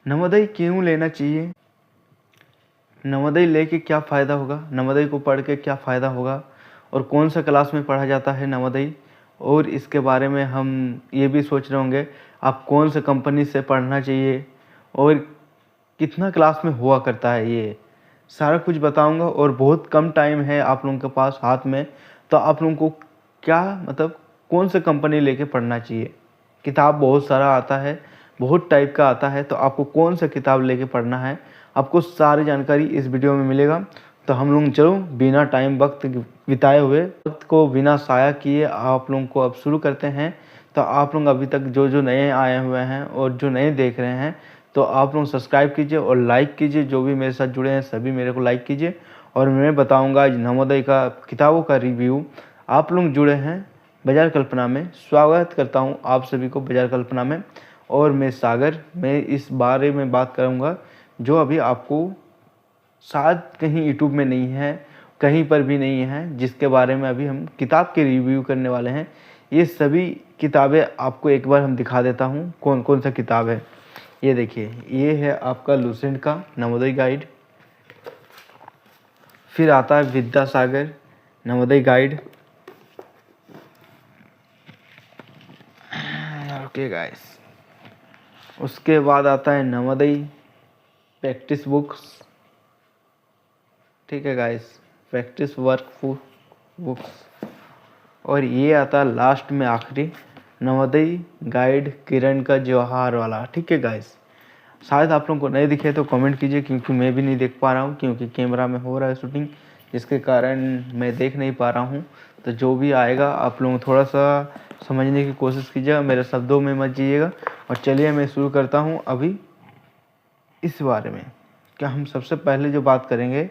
नवोदय क्यों लेना चाहिए? नवोदय लेके क्या फ़ायदा होगा? नवोदय को पढ़ के क्या फ़ायदा होगा? और कौन सा क्लास में पढ़ा जाता है नवोदय? और इसके बारे में हम ये भी सोच रहे होंगे आप कौन से कंपनी से पढ़ना चाहिए और कितना क्लास में हुआ करता है, ये सारा कुछ बताऊंगा। और बहुत कम टाइम है आप लोगों के पास हाथ में, तो आप लोगों को क्या कौन सा कंपनी लेके पढ़ना चाहिए। किताब बहुत सारा आता है, बहुत टाइप का आता है, तो आपको कौन सा किताब लेके पढ़ना है, आपको सारी जानकारी इस वीडियो में मिलेगा। तो हम लोग चलो बिना टाइम वक्त बिताए हुए, वक्त को बिना साया किए आप लोगों को अब शुरू करते हैं। तो आप लोग अभी तक जो नए आए हुए हैं और जो नए देख रहे हैं, तो आप लोग सब्सक्राइब कीजिए और लाइक कीजिए। जो भी मेरे साथ जुड़े हैं सभी मेरे को लाइक कीजिए। और मैं बताऊंगा नवोदय का किताबों का रिव्यू। आप लोग जुड़े हैं बाजार कल्पना में, स्वागत करता हूं आप सभी को बाजार कल्पना में। और मैं सागर, मैं इस बारे में बात करूंगा जो अभी आपको शायद कहीं यूट्यूब में नहीं है, कहीं पर भी नहीं है, जिसके बारे में अभी हम किताब के रिव्यू करने वाले हैं। ये सभी किताबें आपको एक बार हम दिखा देता हूँ कौन कौन सा किताब है। ये देखिए, ये है आपका लूसेंट का नवोदय गाइड। फिर आता है Vidyasagar Navodaya guide. Okay guys, उसके बाद आता है नवोदय प्रैक्टिस बुक्स। ठीक है गाइस, प्रैक्टिस वर्क बुक्स। और ये आता है लास्ट में आखिरी नवोदय गाइड किरण का जवाहर वाला। ठीक है गाइस, शायद आप लोगों को नहीं दिखे तो कमेंट कीजिए, क्योंकि मैं भी नहीं देख पा रहा हूँ, क्योंकि कैमरा में हो रहा है शूटिंग, जिसके कारण मैं देख नहीं पा रहा हूँ। तो जो भी आएगा आप लोग थोड़ा सा समझने की कोशिश कीजिएगा, मेरे शब्दों में मत जाइएगा। और चलिए मैं शुरू करता हूँ अभी इस बारे में। क्या हम सबसे पहले जो बात करेंगे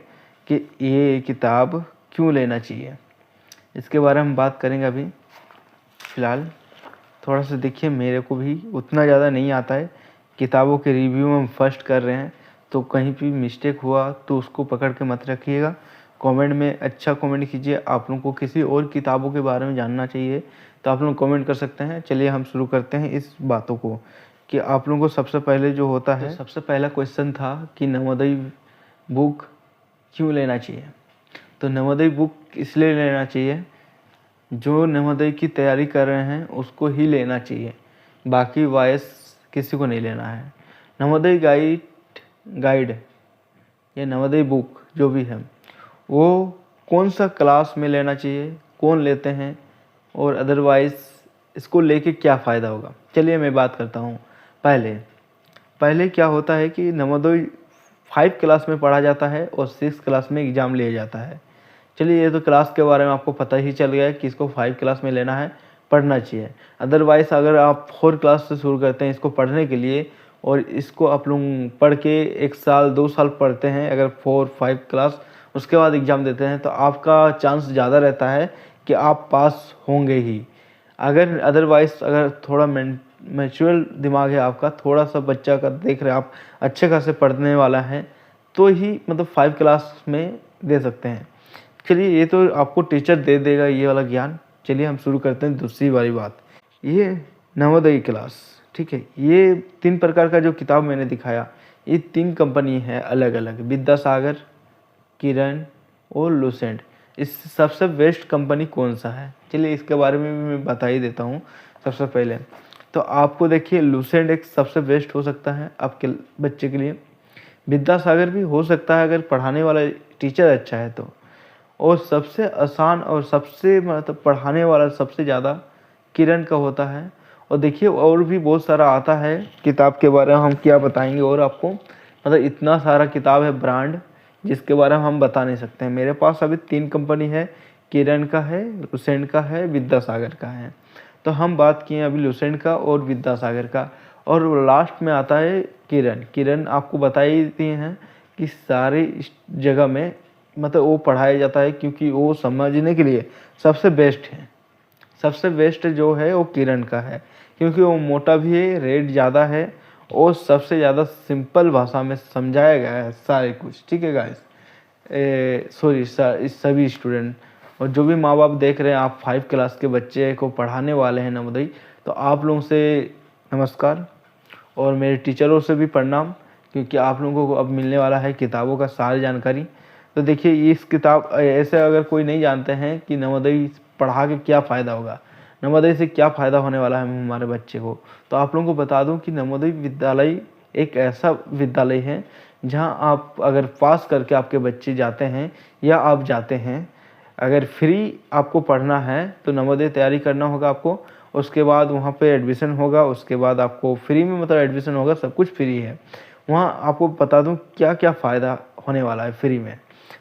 कि ये किताब क्यों लेना चाहिए, इसके बारे में बात करेंगे अभी। फ़िलहाल थोड़ा सा देखिए, मेरे को भी उतना ज़्यादा नहीं आता है, किताबों के रिव्यू हम फर्स्ट कर रहे हैं, तो कहीं भी मिस्टेक हुआ तो उसको पकड़ के मत रखिएगा। कमेंट में अच्छा कमेंट कीजिए। आप लोगों को किसी और किताबों के बारे में जानना चाहिए तो आप लोग कमेंट कर सकते हैं। चलिए हम शुरू करते हैं इस बातों को कि आप लोगों को सबसे पहले जो होता है, तो सबसे पहला क्वेश्चन था कि नवोदय बुक क्यों लेना चाहिए। तो नवोदय बुक इसलिए लेना चाहिए, जो नवोदय की तैयारी कर रहे हैं उसको ही लेना चाहिए, बाकी वॉइस किसी को नहीं लेना है। नवोदय गाइड या नवोदय बुक जो भी है वो कौन सा क्लास में लेना चाहिए, कौन लेते हैं, और अदरवाइज़ इसको लेके क्या फ़ायदा होगा। चलिए मैं बात करता हूँ। पहले क्या होता है कि नवोदय 5 क्लास में पढ़ा जाता है और 6 क्लास में एग्ज़ाम लिया जाता है। चलिए ये तो क्लास के बारे में आपको पता ही चल गया है कि इसको 5 क्लास में लेना है, पढ़ना चाहिए। अदरवाइज़ अगर आप 4 क्लास से शुरू करते हैं इसको पढ़ने के लिए, और इसको आप लोग पढ़ के 1 साल 2 साल पढ़ते हैं, अगर 4-5 क्लास, उसके बाद एग्ज़ाम देते हैं, तो आपका चांस ज़्यादा रहता है कि आप पास होंगे ही। अगर अदरवाइज़ अगर थोड़ा मैच्योर दिमाग है आपका, थोड़ा सा बच्चा का देख रहे हैं आप अच्छे खासे पढ़ने वाला है, तो ही 5 क्लास में दे सकते हैं। चलिए ये तो आपको टीचर दे देगा ये वाला ज्ञान। चलिए हम शुरू करते हैं दूसरी वाली बात। ये नवोदय क्लास, ठीक है, ये 3 प्रकार का जो किताब मैंने दिखाया, ये 3 कंपनी है अलग अलग, विद्यासागर, किरण और लूसेंट। इस सबसे बेस्ट कंपनी कौन सा है, चलिए इसके बारे में भी मैं बता ही देता हूँ। सबसे पहले तो आपको देखिए, लूसेंट एक सबसे बेस्ट हो सकता है आपके बच्चे के लिए। विद्यासागर भी हो सकता है अगर पढ़ाने वाला टीचर अच्छा है तो। और सबसे आसान और सबसे पढ़ाने वाला सबसे ज़्यादा किरण का होता है। और देखिए और भी बहुत सारा आता है किताब के बारे में, हम क्या बताएंगे और आपको, इतना सारा किताब है ब्रांड, जिसके बारे में हम बता नहीं सकते हैं। मेरे पास अभी 3 कंपनी है, किरण का है, लूसेंट का है, विद्यासागर का है। तो हम बात किए अभी लूसेंट का और विद्यासागर का। और लास्ट में आता है किरण। किरण आपको बता ही दिए हैं कि सारी जगह में वो पढ़ाया जाता है, क्योंकि वो समझने के लिए सबसे बेस्ट है। सबसे बेस्ट जो है वो किरण का है, क्योंकि वो मोटा भी है, रेट ज़्यादा है, और सबसे ज़्यादा सिंपल भाषा में समझाया गया है सारे कुछ। ठीक है गाइस, सॉरी सभी स्टूडेंट और जो भी माँ बाप देख रहे हैं, आप 5 क्लास के बच्चे को पढ़ाने वाले हैं नवोदय, तो आप लोगों से नमस्कार और मेरे टीचरों से भी प्रणाम क्योंकि आप लोगों को अब मिलने वाला है किताबों का सारी जानकारी। तो देखिए इस किताब ऐसे अगर कोई नहीं जानते हैं कि नवोदय पढ़ा के क्या फ़ायदा होगा, नवोदय से क्या फ़ायदा होने वाला है हमारे बच्चे को, तो आप लोगों को बता दूं कि नवोदय विद्यालय एक ऐसा विद्यालय है जहां आप अगर पास करके आपके बच्चे जाते हैं या आप जाते हैं, अगर फ्री आपको पढ़ना है तो नवोदय तैयारी करना होगा आपको। उसके बाद वहाँ पे एडमिशन होगा, उसके बाद आपको फ्री में मतलब एडमिशन होगा, सब कुछ फ्री है वहाँ। आपको बता दूं क्या क्या फ़ायदा होने वाला है फ्री में।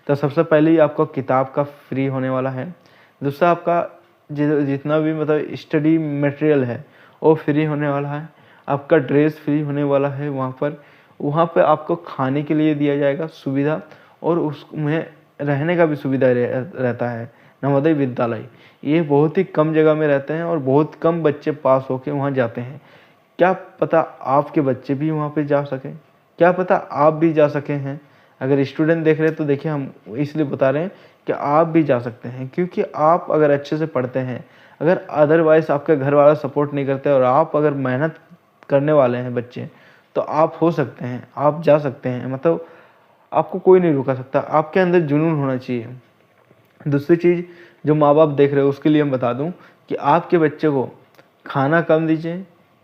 तो सबसे पहले ही आपका किताब का फ्री होने वाला है। दूसरा आपका जितना भी मतलब स्टडी मटेरियल है वो फ्री होने वाला है। आपका ड्रेस फ्री होने वाला है वहाँ पर आपको खाने के लिए दिया जाएगा सुविधा, और उसमें रहने का भी सुविधा रहता है। नवोदय विद्यालय ये बहुत ही कम जगह में रहते हैं और बहुत कम बच्चे पास होके वहाँ जाते हैं। क्या पता आपके बच्चे भी वहाँ पे जा सकें, क्या पता आप भी जा सके हैं। अगर स्टूडेंट देख रहे हैं तो देखिए हम इसलिए बता रहे हैं कि आप भी जा सकते हैं, क्योंकि आप अगर अच्छे से पढ़ते हैं, अगर अदरवाइज़ आपके घर वाला सपोर्ट नहीं करते और आप अगर मेहनत करने वाले हैं बच्चे, तो आप हो सकते हैं, आप जा सकते हैं। मतलब आपको कोई नहीं रोका सकता, आपके अंदर जुनून होना चाहिए। दूसरी चीज़ जो माँ बाप देख रहे हो उसके लिए हम बता दूं कि आपके बच्चे को खाना कम दीजिए,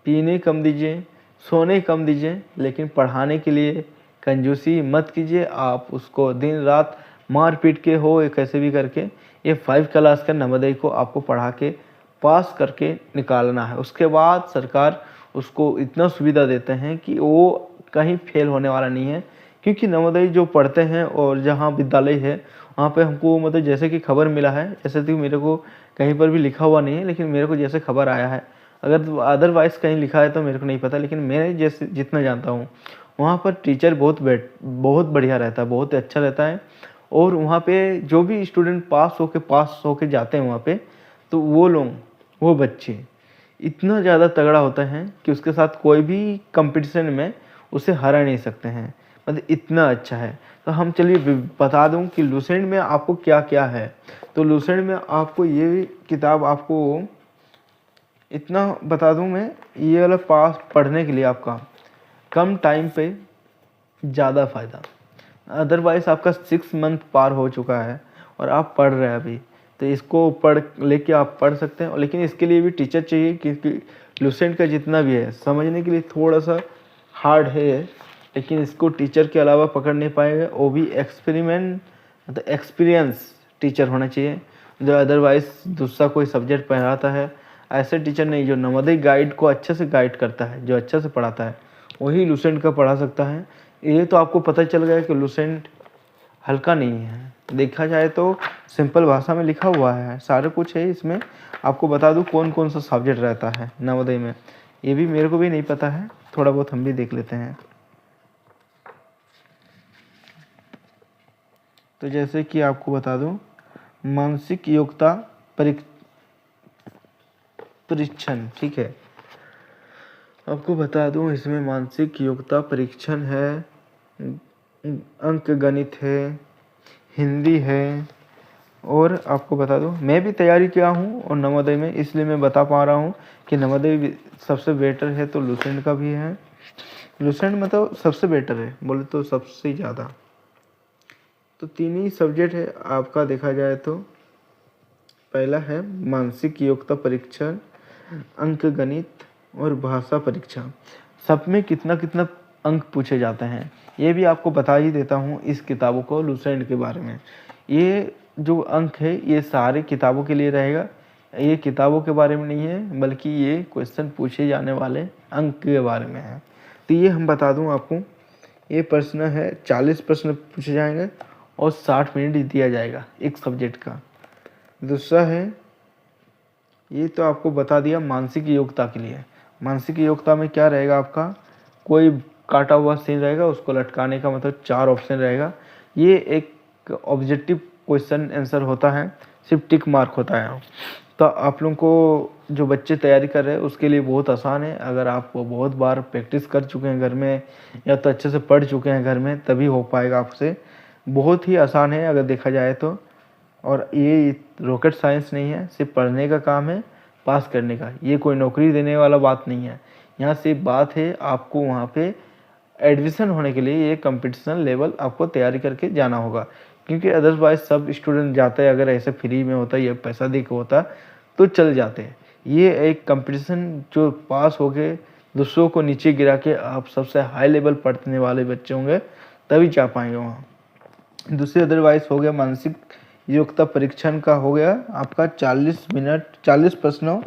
पीने कम दीजिए, सोने कम दीजिए, लेकिन पढ़ाने के लिए कंजूसी मत कीजिए। आप उसको दिन रात मार पीट के हो कैसे भी करके ये 5 क्लास का नवोदय को आपको पढ़ा के पास करके निकालना है। उसके बाद सरकार उसको इतना सुविधा देते हैं कि वो कहीं फेल होने वाला नहीं है, क्योंकि नवोदय जो पढ़ते हैं और जहाँ विद्यालय है वहाँ पे हमको मतलब जैसे कि खबर मिला है, जैसे कि मेरे को कहीं पर भी लिखा हुआ नहीं है, लेकिन मेरे को जैसे खबर आया है, अगर अदरवाइज़ कहीं लिखा है तो मेरे को नहीं पता, लेकिन मैं जैसे जितना जानता हूँ वहाँ पर टीचर बहुत बढ़िया रहता है, बहुत अच्छा रहता है। और वहाँ पे जो भी स्टूडेंट पास होके जाते हैं वहाँ पे, तो वो बच्चे इतना ज़्यादा तगड़ा होता है कि उसके साथ कोई भी कंपटीशन में उसे हरा नहीं सकते हैं, मतलब इतना अच्छा है। तो हम चलिए बता दूं कि लुसेंट में आपको क्या क्या है। तो लुसेंट में आपको ये किताब आपको इतना बता दूं मैं, ये वाला पास पढ़ने के लिए आपका कम टाइम पे ज़्यादा फ़ायदा। अदरवाइज़ आपका 6 मंथ पार हो चुका है और आप पढ़ रहे हैं अभी, तो इसको लेके आप पढ़ सकते हैं। लेकिन इसके लिए भी टीचर चाहिए, क्योंकि लुसेंट का जितना भी है समझने के लिए थोड़ा सा हार्ड है, लेकिन इसको टीचर के अलावा पकड़ नहीं पाएगा। वो भी मतलब एक्सपीरियंस टीचर होना चाहिए, जो अदरवाइज़ दूसरा कोई सब्जेक्ट पढ़ाता है ऐसे टीचर नहीं, जो नवोदय गाइड को अच्छे से गाइड करता है, जो अच्छे से पढ़ाता है, वही लुसेंट का पढ़ा सकता है। ये तो आपको पता चल गया कि लुसेंट हल्का नहीं है, देखा जाए तो सिंपल भाषा में लिखा हुआ है, सारे कुछ है इसमें। आपको बता दूं कौन कौन सा सब्जेक्ट रहता है नवोदय में, ये भी मेरे को भी नहीं पता है, थोड़ा बहुत हम भी देख लेते हैं। तो जैसे कि आपको बता दूं मानसिक योग्यता परीक्षण, ठीक है, आपको बता दूं इसमें मानसिक योग्यता परीक्षण है, अंक गणित है, हिंदी है। और आपको बता दूं मैं भी तैयारी किया हूं और नवोदय में, इसलिए मैं बता पा रहा हूं कि नवोदय सबसे बेटर है। तो लुसेंट का भी है, लुसेंट मतलब सबसे बेटर है बोले तो सबसे ज़्यादा। तो 3 ही सब्जेक्ट है आपका देखा जाए तो। पहला है मानसिक योग्यता परीक्षण, अंक गणित और भाषा परीक्षा। सब में कितना कितना अंक पूछे जाते हैं ये भी आपको बता ही देता हूँ इस किताबों को लुसेंट के बारे में। ये जो अंक है ये सारे किताबों के लिए रहेगा, ये किताबों के बारे में नहीं है, बल्कि ये क्वेश्चन पूछे जाने वाले अंक के बारे में है। तो ये हम बता दूँ आपको, ये प्रश्न है 40 प्रश्न पूछे जाएंगे और 60 मिनट दिया जाएगा एक सब्जेक्ट का। दूसरा है, ये तो आपको बता दिया मानसिक योग्यता के लिए। मानसिक योग्यता में क्या रहेगा आपका, कोई काटा हुआ सीन रहेगा, उसको लटकाने का मतलब 4 ऑप्शन रहेगा। ये एक ऑब्जेक्टिव क्वेश्चन आंसर होता है, सिर्फ टिक मार्क होता है। तो आप लोगों को जो बच्चे तैयारी कर रहे हैं उसके लिए बहुत आसान है। अगर आप बहुत बार प्रैक्टिस कर चुके हैं घर में या तो अच्छे से पढ़ चुके हैं घर में, तभी हो पाएगा आपसे। बहुत ही आसान है अगर देखा जाए तो। और ये रॉकेट साइंस नहीं है, सिर्फ पढ़ने का काम है, पास करने का। ये कोई नौकरी देने वाला बात नहीं है, यहाँ सिर्फ बात है आपको वहाँ पे एडमिशन होने के लिए ये कंपटीशन लेवल आपको तैयारी करके जाना होगा, क्योंकि अदरवाइज सब स्टूडेंट जाते हैं, अगर ऐसे फ्री में होता या पैसा दे के होता तो चल जाते हैं। ये एक कंपटीशन जो पास हो गए, दूसरों को नीचे गिरा के आप सबसे हाई लेवल पढ़ने वाले बच्चे होंगे तभी जा पाएंगे वहाँ। दूसरी अदरवाइज हो गया मानसिक योग्यता परीक्षण का, हो गया आपका 40 प्रश्नों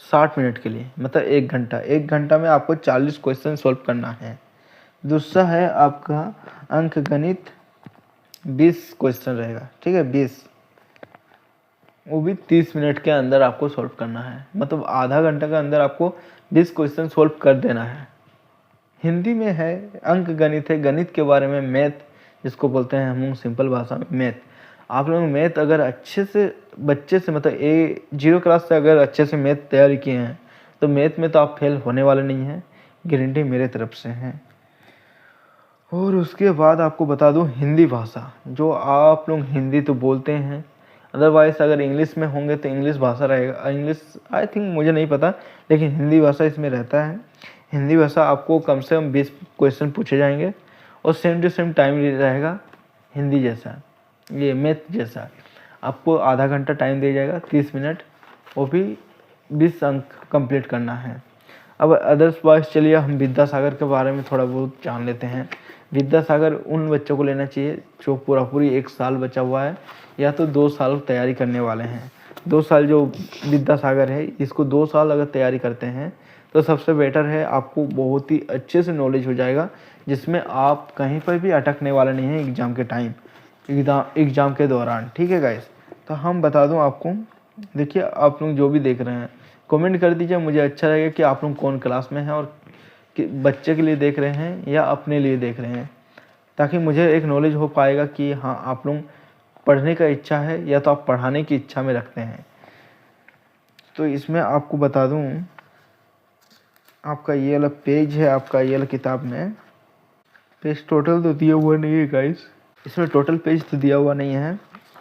60 मिनट के लिए, मतलब 1 घंटा में आपको 40 क्वेश्चन सॉल्व करना है। दूसरा है आपका अंक गणित, 20 क्वेश्चन रहेगा, ठीक है, 20, वो भी 30 मिनट के अंदर आपको सॉल्व करना है, मतलब आधा घंटा के अंदर आपको 20 क्वेश्चन सॉल्व कर देना है। हिंदी में है, अंक गणित है, गणित के बारे में, मैथ जिसको बोलते हैं हम सिंपल भाषा में मैथ। आप लोग मैथ अगर अच्छे से बच्चे से, मतलब 0 क्लास से अगर अच्छे से मैथ तैयारी किए हैं तो मैथ में तो आप फेल होने वाले नहीं हैं, गारंटी मेरे तरफ से है। और उसके बाद आपको बता दूं हिंदी भाषा, जो आप लोग हिंदी तो बोलते हैं, अदरवाइज अगर इंग्लिश में होंगे तो इंग्लिश भाषा रहेगा, इंग्लिश आई थिंक मुझे नहीं पता, लेकिन हिंदी भाषा इसमें रहता है। हिंदी भाषा आपको कम से कम 20 क्वेश्चन पूछे जाएंगे और सेम टू सेम टाइम रहेगा हिंदी जैसा, ये मैथ जैसा। आपको आधा घंटा टाइम दिया जाएगा, 30 मिनट, वो भी 20 अंक कंप्लीट करना है। अब अदरवाइज चलिए हम विद्यासागर के बारे में थोड़ा बहुत जान लेते हैं। विद्यासागर उन बच्चों को लेना चाहिए जो पूरी 1 साल बचा हुआ है या तो 2 साल तैयारी करने वाले हैं। 2 साल जो विद्यासागर है, इसको 2 साल अगर तैयारी करते हैं तो सबसे बेटर है, आपको बहुत ही अच्छे से नॉलेज हो जाएगा, जिसमें आप कहीं पर भी अटकने वाले नहीं हैं एग्ज़ाम के टाइम, एग्ज़ाम के दौरान, ठीक है गाइस। तो हम बता दूं आपको, देखिए आप लोग जो भी देख रहे हैं कमेंट कर दीजिए, मुझे अच्छा लगेगा कि आप लोग कौन क्लास में हैं और कि बच्चे के लिए देख रहे हैं या अपने लिए देख रहे हैं, ताकि मुझे एक नॉलेज हो पाएगा कि हाँ आप लोग पढ़ने का इच्छा है या तो आप पढ़ाने की इच्छा में रखते हैं। तो इसमें आपको बता दूं, आपका ये वाला पेज है, आपका ये वाला किताब में पेज टोटल तो दिया हुआ नहीं है गाइस, इसमें टोटल पेज तो दिया हुआ नहीं है,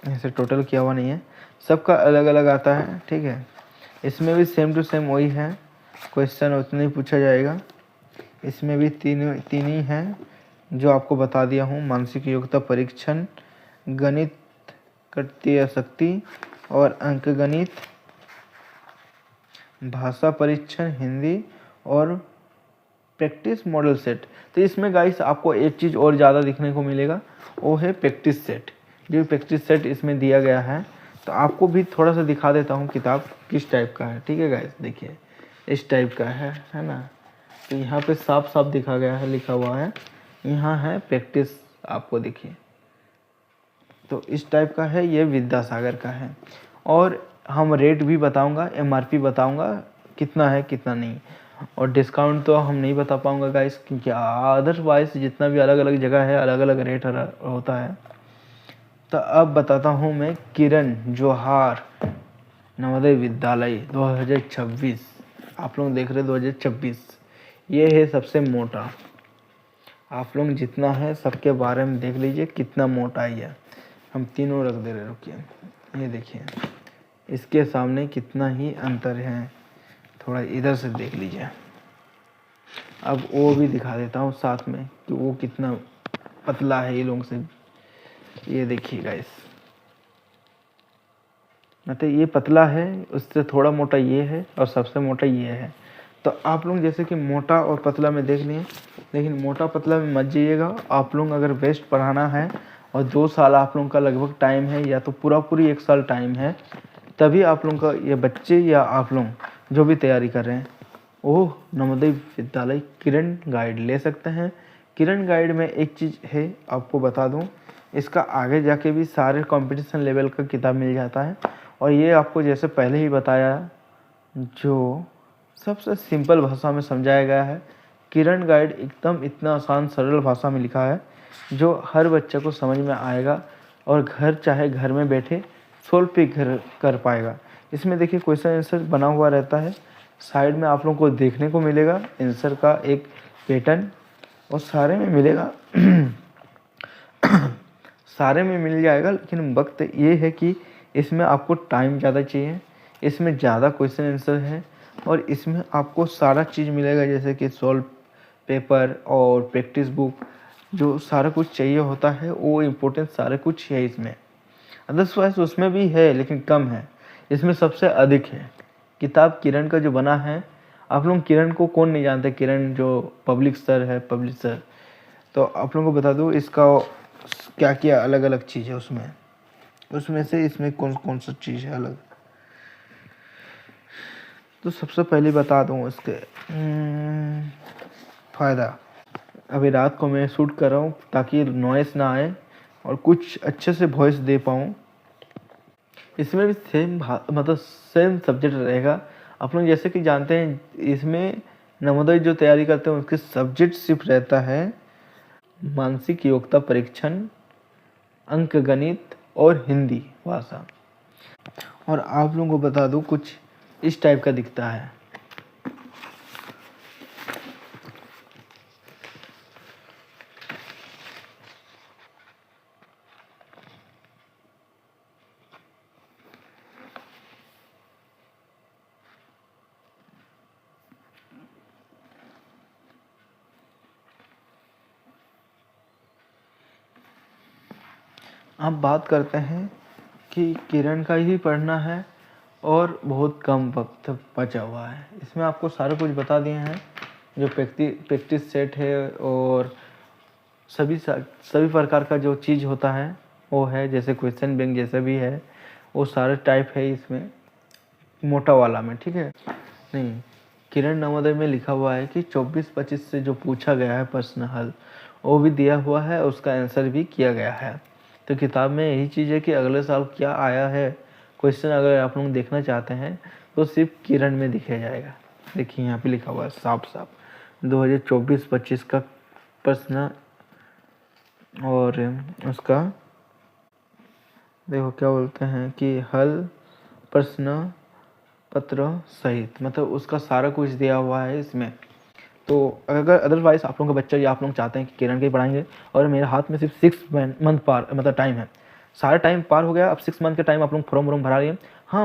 ऐसे टोटल किया हुआ नहीं है, सबका अलग अलग आता है, ठीक है। इसमें भी सेम टू सेम वही है, क्वेश्चन उतना ही पूछा जाएगा। इसमें भी तीन ही हैं जो आपको बता दिया हूँ, मानसिक योग्यता परीक्षण, गणित गणितीय शक्ति और अंक गणित, भाषा परीक्षण हिंदी और प्रैक्टिस मॉडल सेट। तो इसमें गाइस आपको एक चीज़ और ज़्यादा दिखने को मिलेगा, वो है प्रैक्टिस सेट। जो प्रैक्टिस सेट इसमें दिया गया है, तो आपको भी थोड़ा सा दिखा देता हूँ किताब किस टाइप का है, ठीक है गाइस। देखिए इस टाइप का है ना, तो यहाँ पे साफ साफ दिखा गया है, लिखा हुआ है, यहाँ है प्रैक्टिस, आपको देखिए, तो इस टाइप का है, ये विद्यासागर का है। और हम रेट भी बताऊंगा, MRP बताऊंगा कितना है कितना नहीं, और डिस्काउंट तो हम नहीं बता पाऊंगा गाइस, क्योंकि अदरवाइज जितना भी अलग अलग जगह है अलग अलग रेट होता है। तो अब बताता हूँ मैं किरण जोहार नवोदय विद्यालय 2026, आप लोग देख रहे 2026, ये है सबसे मोटा। आप लोग जितना है सबके बारे में देख लीजिए कितना मोटा है, हम तीनों रख दे रहे, रुकिए, ये देखिए इसके सामने कितना ही अंतर है, थोड़ा इधर से देख लीजिए। अब वो भी दिखा देता हूँ साथ में कि वो कितना पतला है ये लोगों से, ये देखिए गाइस, मतलब ये पतला है, उससे थोड़ा मोटा ये है और सबसे मोटा ये है। तो आप लोग जैसे कि मोटा और पतला में देख लिए, लेकिन मोटा पतला में मत जाइएगा। आप लोग अगर बेस्ट पढ़ाना है और 2 साल आप लोगों का लगभग टाइम है, या तो पूरी 1 साल टाइम है, तभी आप लोगों का ये बच्चे या आप लोग जो भी तैयारी कर रहे हैं वो नवोदय विद्यालय किरण गाइड ले सकते हैं। किरण गाइड में एक चीज़ है आपको बता दूं, इसका आगे जाके भी सारे कंपटीशन लेवल का किताब मिल जाता है, और ये आपको जैसे पहले ही बताया जो सबसे सिंपल भाषा में समझाया गया है। किरण गाइड एकदम इतना आसान सरल भाषा में लिखा है जो हर बच्चे को समझ में आएगा और चाहे घर में बैठे सोल्व भी कर पाएगा। इसमें देखिए क्वेश्चन आंसर बना हुआ रहता है, साइड में आप लोगों को देखने को मिलेगा आंसर का एक पैटर्न, और सारे में मिलेगा सारे में मिल जाएगा। लेकिन वक्त ये है कि इसमें आपको टाइम ज़्यादा चाहिए, इसमें ज़्यादा क्वेश्चन आंसर है, और इसमें आपको सारा चीज़ मिलेगा, जैसे कि सॉल्व पेपर और प्रैक्टिस बुक, जो सारा कुछ चाहिए होता है वो इम्पोर्टेंट सारा कुछ है इसमें। अदरवाइज उसमें भी है लेकिन कम है, इसमें सबसे अधिक है। किताब किरण का जो बना है, आप लोग किरण को कौन नहीं जानते, किरण जो पब्लिशर है, पब्लिशर। तो आप लोगों को बता दूँ इसका क्या क्या अलग अलग चीज़ है उसमें से इसमें कौन कौन सा चीज़ है अलग। तो सबसे पहले बता दूँ इसके फ़ायदा। अभी रात को मैं शूट कर रहा हूँ ताकि नॉइस ना आए और कुछ अच्छे से वॉइस दे पाऊँ। इसमें भी मतलब सेम सब्जेक्ट रहेगा। आप लोग जैसे कि जानते हैं इसमें नवोदय जो तैयारी करते हैं उसके सब्जेक्ट सिर्फ रहता है मानसिक योग्यता परीक्षण, अंक गणित और हिंदी भाषा। और आप लोगों को बता दूं कुछ इस टाइप का दिखता है। अब बात करते हैं कि किरण का ही पढ़ना है और बहुत कम वक्त बचा हुआ है। इसमें आपको सारा कुछ बता दिए हैं, जो प्रैक्टिस सेट है और सभी प्रकार का जो चीज़ होता है वो है, जैसे क्वेश्चन बैंक जैसा भी है वो सारे टाइप है इसमें मोटा वाला में, ठीक है। नहीं, किरण नवोदय में लिखा हुआ है कि 24-25 से जो पूछा गया है प्रश्न हल वो भी दिया हुआ है, उसका आंसर भी किया गया है। तो किताब में यही चीज़ है कि अगले साल क्या आया है क्वेश्चन, अगर आप लोग देखना चाहते हैं तो सिर्फ किरण में दिखाया जाएगा। देखिए यहाँ पे लिखा हुआ है साफ साफ 2024-25 का प्रश्न, और उसका देखो क्या बोलते हैं कि हल प्रश्न पत्र सहित, मतलब उसका सारा कुछ दिया हुआ है इसमें। तो अगर अदरवाइज आप लोगों का बच्चा या आप लोग चाहते हैं कि किरण के ही पढ़ाएंगे और मेरे हाथ में सिर्फ 6 मंथ पार मतलब टाइम है, सारा टाइम पार हो गया, अब 6 मंथ के टाइम आप लोग फॉर्म वॉर्म भरा रही है, हाँ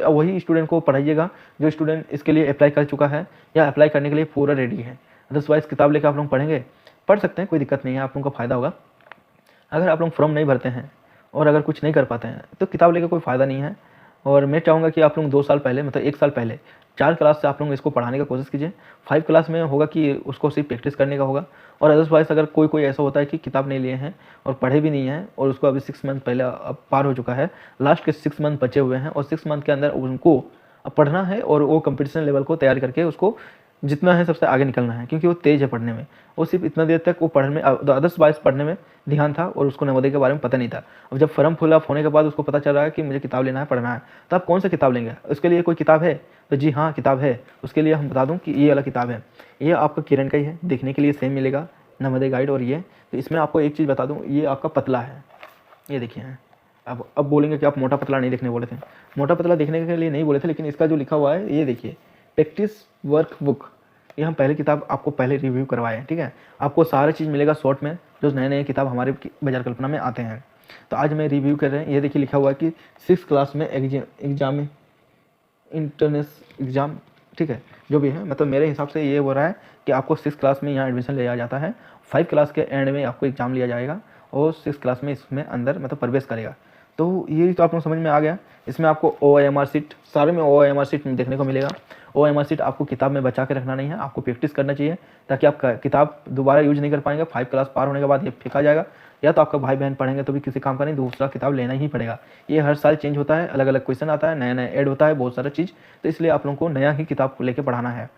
वही स्टूडेंट को पढ़ाइएगा जो स्टूडेंट इसके लिए अप्लाई कर चुका है या अप्लाई करने के लिए पूरा रेडी है। अदरवाइज किताब लेकर आप लोग पढ़ेंगे, पढ़ सकते हैं, कोई दिक्कत नहीं है, आप लोगों का फ़ायदा होगा। अगर आप लोग फॉर्म नहीं भरते हैं और अगर कुछ नहीं कर पाते हैं तो किताब लेकर कोई फ़ायदा नहीं है। और मैं चाहूँगा कि आप लोग 2 साल पहले मतलब 1 साल पहले 4 क्लास से आप लोग इसको पढ़ाने का कोशिश कीजिए। 5 क्लास में होगा कि उसको सिर्फ प्रैक्टिस करने का होगा। और अदरवाइज अगर कोई ऐसा होता है कि किताब नहीं लिए हैं और पढ़े भी नहीं हैं और उसको अभी 6 मंथ पहले अब पार हो चुका है, लास्ट के 6 मंथ बचे हुए हैं और 6 मंथ के अंदर उनको अब पढ़ना है और वो कंपटीशन लेवल को तैयार करके उसको जितना है सबसे आगे निकलना है, क्योंकि वो तेज़ है पढ़ने में। वो सिर्फ इतना देर तक वो पढ़ने में अदर्स पढ़ने में ध्यान था और उसको नवोदय के बारे में पता नहीं था। अब जब फॉर्म फिल अप होने के बाद उसको पता चल रहा है कि मुझे किताब लेना है, पढ़ना है, तो आप कौन सा किताब लेंगे? उसके लिए कोई किताब है? तो जी हाँ, किताब है। उसके लिए हम बता दूँ कि ये वाला किताब है, ये आपका किरण का ही है, देखने के लिए सेम मिलेगा, नवोदय गाइड। और ये तो इसमें आपको एक चीज़ बता दूँ, ये आपका पतला है, ये देखिए। अब बोलेंगे कि आप मोटा पतला नहीं देखने बोले थे, मोटा पतला देखने के लिए नहीं बोले थे, लेकिन इसका जो लिखा हुआ है ये देखिए, प्रैक्टिस वर्क बुक, ये हम पहले किताब आपको पहले रिव्यू करवाए हैं, ठीक है। आपको सारा चीज़ मिलेगा शॉर्ट में, जो नए नए किताब हमारे बाजार कल्पना में आते हैं। तो आज मैं रिव्यू कर रहे हैं, ये देखिए लिखा हुआ है कि 6 क्लास में एग्जाम इंटरनेस एग्ज़ाम, ठीक है, जो भी है, मतलब मेरे हिसाब से ये हो रहा है कि आपको 6 क्लास में यहाँ एडमिशन लिया जाता है, 5 क्लास के एंड में आपको एग्ज़ाम लिया जाएगा और 6 क्लास में इसमें अंदर मतलब प्रवेश करेगा। तो ये तो आप लोग समझ में आ गया। इसमें आपको OMR सीट, सारे में OMR सीट देखने को मिलेगा। OMR सीट आपको किताब में बचा के रखना नहीं है, आपको प्रैक्टिस करना चाहिए, ताकि आप किताब दोबारा यूज नहीं कर पाएंगे। 5 क्लास पार होने के बाद ये फेंका जाएगा, या तो आपका भाई बहन पढ़ेंगे तो भी किसी काम का नहीं, दूसरा किताब लेना ही पड़ेगा। ये हर साल चेंज होता है, अलग अलग क्वेश्चन आता है, नया नया ऐड होता है, बहुत सारा चीज़, तो इसलिए आप लोगों को नया ही किताब को लेकर पढ़ाना है।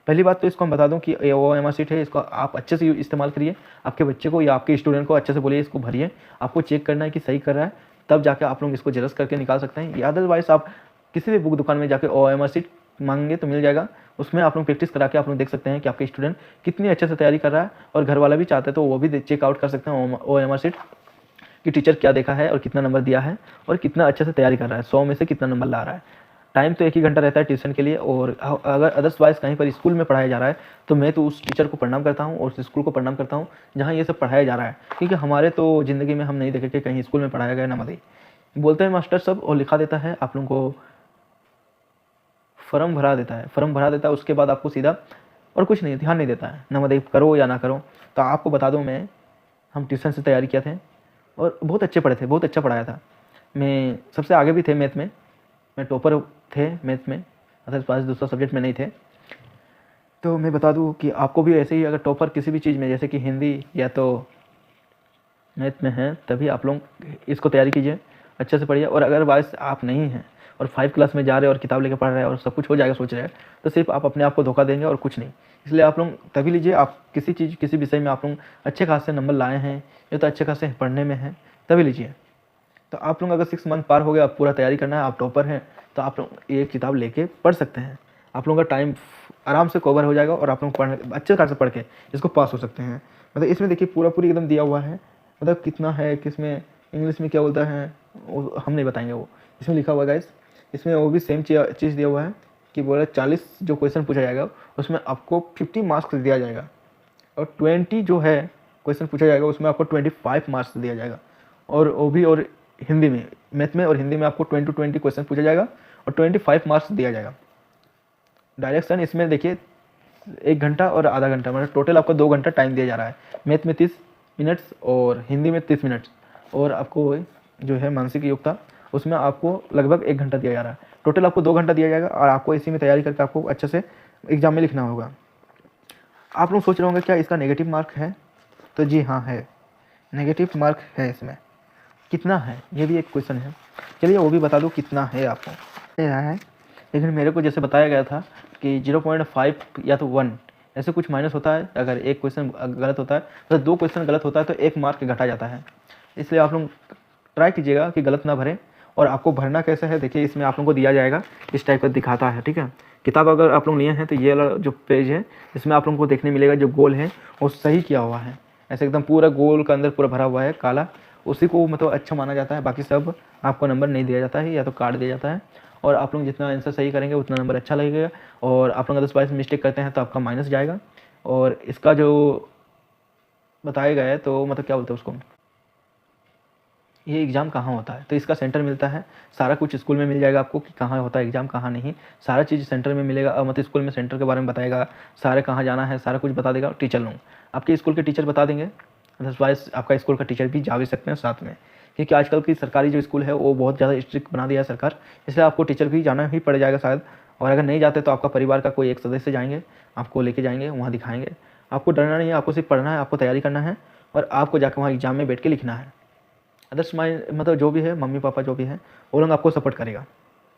पहली बात तो इसको हम बता दूं कि OMR सीट है, इसको आप अच्छे से इस्तेमाल करिए, आपके बच्चे को या आपके स्टूडेंट को अच्छे से बोलिए इसको भरिए, आपको चेक करना है कि सही कर रहा है, तब जाके आप लोग इसको जेरॉक्स करके निकाल सकते हैं। या अदरवाइज आप किसी भी बुक दुकान में जाके OMR सीट मांगेंगे तो मिल जाएगा, उसमें आप लोग प्रैक्टिस करा के आप लोग देख सकते हैं कि आपके स्टूडेंट कितनी अच्छे से तैयारी कर रहा है। और घर वाला भी चाहते हैं तो वो भी चेकआउट कर सकते हैं OMR सीट कि टीचर क्या देखा है और कितना नंबर दिया है और कितना अच्छे से तैयारी कर रहा है, 100 में से कितना नंबर ला रहा है। टाइम तो 1 ही घंटा रहता है ट्यूशन के लिए, और अगर अदरवाइज कहीं पर स्कूल में पढ़ाया जा रहा है तो मैं तो उस टीचर को प्रणाम करता हूँ और उस स्कूल को प्रणाम करता हूँ जहाँ ये सब पढ़ाया जा रहा है, क्योंकि हमारे तो ज़िंदगी में हम नहीं देखे कि कहीं स्कूल में पढ़ाया गया नवोदय। बोलते हैं मास्टर सब और लिखा देता है, आप लोगों को फॉर्म भरा देता है, उसके बाद आपको सीधा और कुछ नहीं, ध्यान नहीं देता है नवोदय करो या ना करो। तो आपको बता दूँ, हम ट्यूशन से तैयारी किया थे और बहुत अच्छे पढ़े थे, बहुत अच्छा पढ़ाया था। मैं सबसे आगे भी थे मैथ में, मैं टॉपर थे मैथ में, अदर्स पास दूसरा सब्जेक्ट में नहीं थे। तो मैं बता दूं कि आपको भी ऐसे ही अगर टॉपर किसी भी चीज़ में, जैसे कि हिंदी या तो मैथ में है, तभी आप लोग इसको तैयारी कीजिए, अच्छे से पढ़िए। और अगर वाइस आप नहीं हैं और 5 क्लास में जा रहे हैं और किताब लेके पढ़ रहे हैं और सब कुछ हो जाएगा सोच रहे हैं, तो सिर्फ आप अपने आप को धोखा देंगे और कुछ नहीं। इसलिए आप लोग तभी लीजिए, आप किसी चीज़ किसी विषय में आप लोग अच्छे खासे नंबर लाए हैं या तो अच्छे खासे पढ़ने में हैं, तभी लीजिए। तो आप लोग अगर 6 मंथ पार हो गया, आप पूरा तैयारी करना है, आप टॉपर हैं, तो आप लोग ये किताब लेके पढ़ सकते हैं। आप लोगों का टाइम आराम से कवर हो जाएगा और आप लोग पढ़ अच्छे खासे पढ़ के इसको पास हो सकते हैं। मतलब इसमें देखिए पूरा पूरी एकदम दिया हुआ है, मतलब कितना है, किसमें इंग्लिश में क्या बोलता है वो हम नहीं बताएंगे, वो इसमें लिखा हुआ है गाइस। इसमें वो भी सेम चीज़ दिया हुआ है कि बोला 40 जो क्वेश्चन पूछा जाएगा उसमें आपको 50 मार्क्स दिया जाएगा, और 20 जो है क्वेश्चन पूछा जाएगा उसमें आपको 25 मार्क्स दिया जाएगा। और वो भी और हिंदी में, मैथ में और हिंदी में आपको 20 क्वेश्चन पूछा जाएगा और 25 मार्क्स दिया जाएगा। डायरेक्शन इसमें देखिए 1 घंटा और आधा घंटा, मतलब टोटल आपको 2 घंटा टाइम दिया जा रहा है। मैथ में 30 मिनट्स और हिंदी में 30 मिनट्स, और आपको जो है मानसिक योग्यता उसमें आपको लगभग 1 घंटा दिया जा रहा है। टोटल आपको 2 घंटा दिया जाएगा और आपको इसी में तैयारी करके आपको अच्छे से एग्जाम में लिखना होगा। आप लोग सोच रहे होंगे क्या इसका नेगेटिव मार्क है? तो जी हाँ है, नेगेटिव मार्क है इसमें। कितना है ये भी एक क्वेश्चन है, चलिए वो भी बता दूँ कितना है आपको। रहा है, लेकिन मेरे को जैसे बताया गया था कि 0.5 या तो 1 ऐसे कुछ माइनस होता है। अगर एक क्वेश्चन गलत होता है तो 2 क्वेश्चन गलत होता है तो 1 मार्क घटा जाता है। इसलिए आप लोग ट्राई कीजिएगा कि गलत ना भरें। और आपको भरना कैसे है देखिए, इसमें आप लोगों को दिया जाएगा, इस टाइप का दिखाता है, ठीक है। किताब अगर आप लोग लिए हैं तो ये वाला जो पेज है इसमें आप लोगों को देखने मिलेगा जो गोल है वो सही किया हुआ है, ऐसे एकदम पूरा गोल का अंदर पूरा भरा हुआ है काला, उसी को मतलब अच्छा माना जाता है। बाकी सब आपको नंबर नहीं दिया जाता है या तो काट दिया जाता है। और आप लोग जितना आंसर सही करेंगे उतना नंबर अच्छा लगेगा। और आप लोग अगर स्पाइस मिस्टेक करते हैं तो आपका माइनस जाएगा। और इसका जो बताया गया है तो मतलब क्या बोलते हैं उसको, ये एग्ज़ाम कहाँ होता है तो इसका सेंटर मिलता है। सारा कुछ स्कूल में मिल जाएगा आपको कि कहाँ होता है एग्ज़ाम, कहाँ नहीं, सारा चीज़ सेंटर में मिलेगा। मतलब स्कूल में सेंटर के बारे में बताएगा, सारे कहाँ जाना है सारा कुछ बता देगा टीचर लोग। आपके स्कूल के टीचर बता देंगे, अदरवाइज आपका स्कूल का टीचर भी जा भी सकते हैं साथ में, क्योंकि आजकल की सरकारी जो स्कूल है वो बहुत ज़्यादा स्ट्रिक्ट बना दिया है सरकार, इसलिए आपको टीचर भी जाना ही पड़ जाएगा शायद। और अगर नहीं जाते तो आपका परिवार का कोई एक सदस्य जाएंगे, आपको लेके जाएंगे, वहाँ दिखाएंगे। आपको डरना नहीं है, आपको सिर्फ पढ़ना है, आपको तैयारी करना है और आपको जाकर वहाँ एग्जाम में बैठ के लिखना है। अदर्स मतलब जो भी है मम्मी पापा जो भी है वो लोग आपको सपोर्ट करेगा।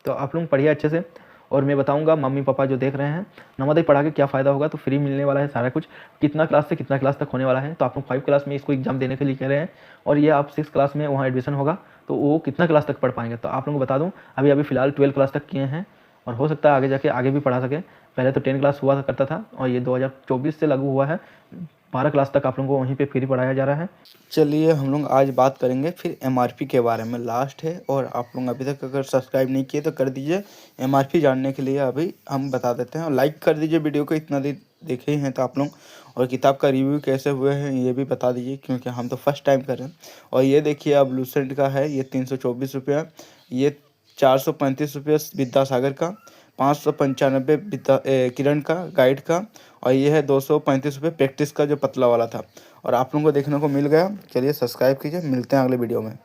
तो आप लोग पढ़िए अच्छे से। और मैं बताऊंगा मम्मी पापा जो देख रहे हैं नवोदय पढ़ा के क्या फ़ायदा होगा, तो फ्री मिलने वाला है सारा कुछ, कितना क्लास से कितना क्लास तक होने वाला है। तो आप लोग 5 क्लास में इसको एग्जाम देने के लिए कह रहे हैं और ये आप 6 क्लास में वहाँ एडमिशन होगा तो वो कितना क्लास तक पढ़ पाएंगे। तो आप लोगों को बता दूँ अभी फ़िलहाल 12 क्लास तक किए हैं और हो सकता है आगे जाके आगे भी पढ़ा सके। पहले तो 10 क्लास हुआ करता था और ये 2024 से लागू हुआ है, 12 क्लास तक आप लोगों को वहीं पे फ्री पढ़ाया जा रहा है। चलिए हम लोग आज बात करेंगे फिर एमआरपी के बारे में, लास्ट है। और आप लोग अभी तक अगर सब्सक्राइब नहीं किए तो कर दीजिए, एमआरपी जानने के लिए अभी हम बता देते हैं। और लाइक कर दीजिए वीडियो को, इतना देखे ही हैं तो आप लोग। और किताब का रिव्यू कैसे हुए हैं ये भी बता दीजिए, क्योंकि हम तो फर्स्ट टाइम कर रहे हैं। और ये देखिए अब लूसेंट का है, ये 324 रुपया, ये 435 रुपये विद्यासागर का, 595 किरण का गाइड का, और ये है 235 रुपये प्रैक्टिस का जो पतला वाला था। और आप लोगों को देखने को मिल गया। चलिए सब्सक्राइब कीजिए, मिलते हैं अगले वीडियो में।